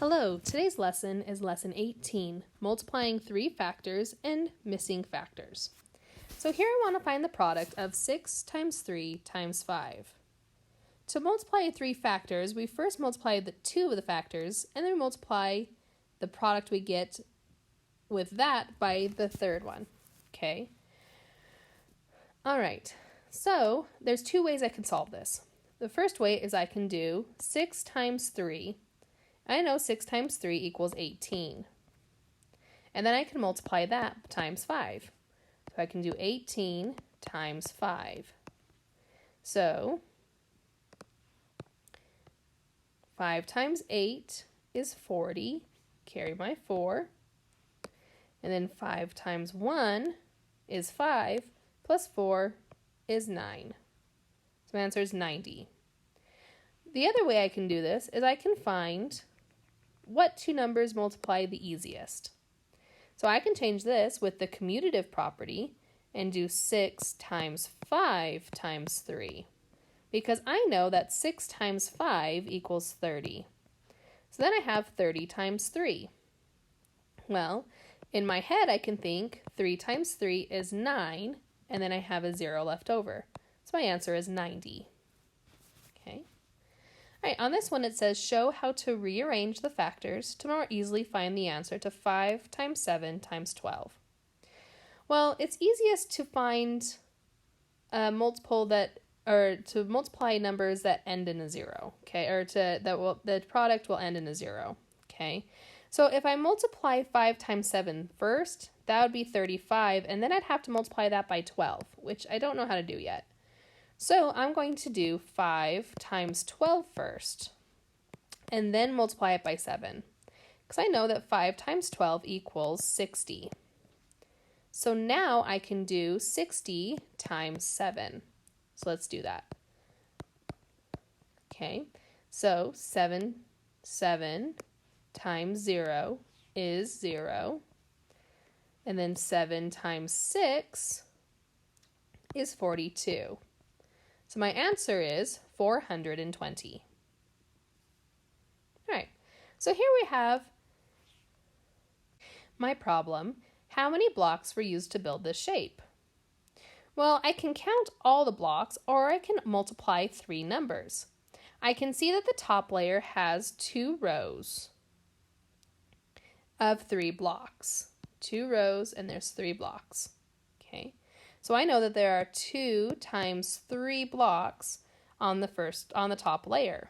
Hello, today's lesson is lesson 18, multiplying three factors and missing factors. So here I want to find the product of 6 times 3 times 5. To multiply three factors, we first multiply the two of the factors, and then we multiply the product we get with that by the third one, okay? All right, so there's two ways I can solve this. The first way is I can do 6 times 3. I know 6 times 3 equals 18. And then I can multiply that times 5. So I can do 18 times 5. So 5 times 8 is 40. Carry my 4. And then 5 times 1 is 5, plus 4 is 9. So my answer is 90. The other way I can do this is I can find what two numbers multiply the easiest. So I can change this with the commutative property and do 6 times 5 times 3. Because I know that 6 times 5 equals 30. So then I have 30 times 3. Well, in my head I can think 3 times 3 is 9, and then I have a 0 left over. So my answer is 90. Okay. All right, on this one it says, show how to rearrange the factors to more easily find the answer to 5 times 7 times 12. Well, it's easiest to find a multiple to multiply numbers that end in a 0, okay, or the product will end in a 0, okay? So if I multiply 5 times 7 first, that would be 35, and then I'd have to multiply that by 12, which I don't know how to do yet. So I'm going to do 5 times 12 first, and then multiply it by 7, because I know that 5 times 12 equals 60. So now I can do 60 times 7. So let's do that. Okay, so 7 times 0 is 0, and then 7 times 6 is 42. So my answer is 420. All right, so here we have my problem. How many blocks were used to build this shape? Well, I can count all the blocks, or I can multiply three numbers. I can see that the top layer has 2 rows of 3 blocks. 2 rows, and there's 3 blocks. Okay. So I know that there are 2 times 3 blocks on the top layer.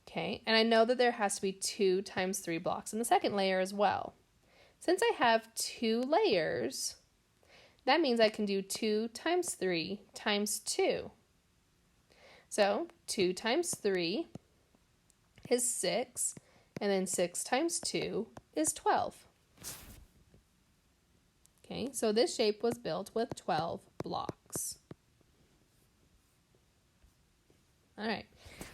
Okay, and I know that there has to be 2 times 3 blocks in the second layer as well. Since I have 2 layers, that means I can do 2 times 3 times 2. So 2 times 3 is 6, and then 6 times 2 is 12. Okay, so this shape was built with 12 blocks. All right,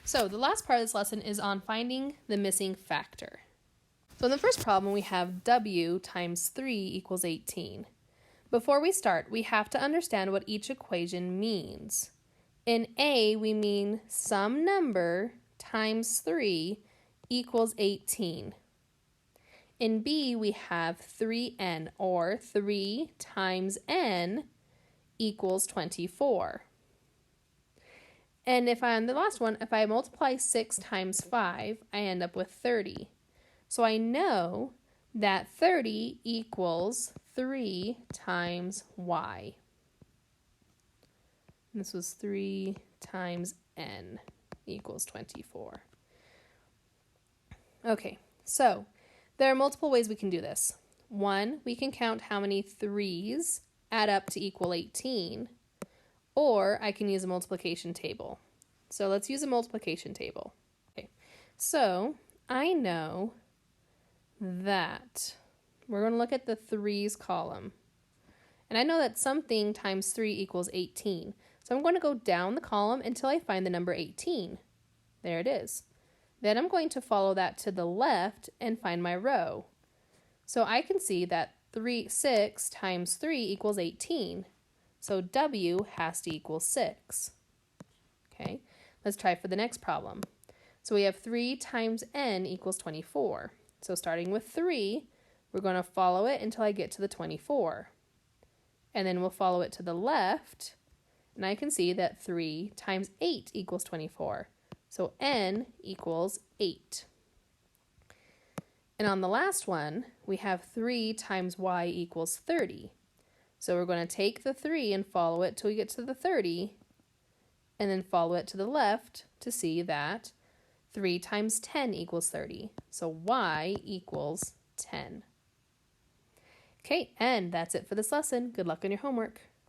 so the last part of this lesson is on finding the missing factor. So in the first problem, we have W times 3 equals 18. Before we start, we have to understand what each equation means. In A, we mean some number times 3 equals 18. In B, we have 3n, or 3 times n equals 24. And on the last one, if I multiply 6 times 5, I end up with 30. So I know that 30 equals 3 times y. And this was 3 times n equals 24. Okay, so there are multiple ways we can do this. One, we can count how many 3's add up to equal 18, or I can use a multiplication table. So let's use a multiplication table. Okay, so I know that we're going to look at the 3's column. And I know that something times 3 equals 18. So I'm going to go down the column until I find the number 18. There it is. Then I'm going to follow that to the left and find my row. So I can see that 6 times 3 equals 18. So W has to equal 6. Okay, let's try for the next problem. So we have 3 times n equals 24. So starting with 3, we're going to follow it until I get to the 24. And then we'll follow it to the left, and I can see that 3 times 8 equals 24. So n equals 8. And on the last one, we have 3 times y equals 30. So we're going to take the 3 and follow it till we get to the 30, and then follow it to the left to see that 3 times 10 equals 30. So y equals 10. Okay, and that's it for this lesson. Good luck on your homework.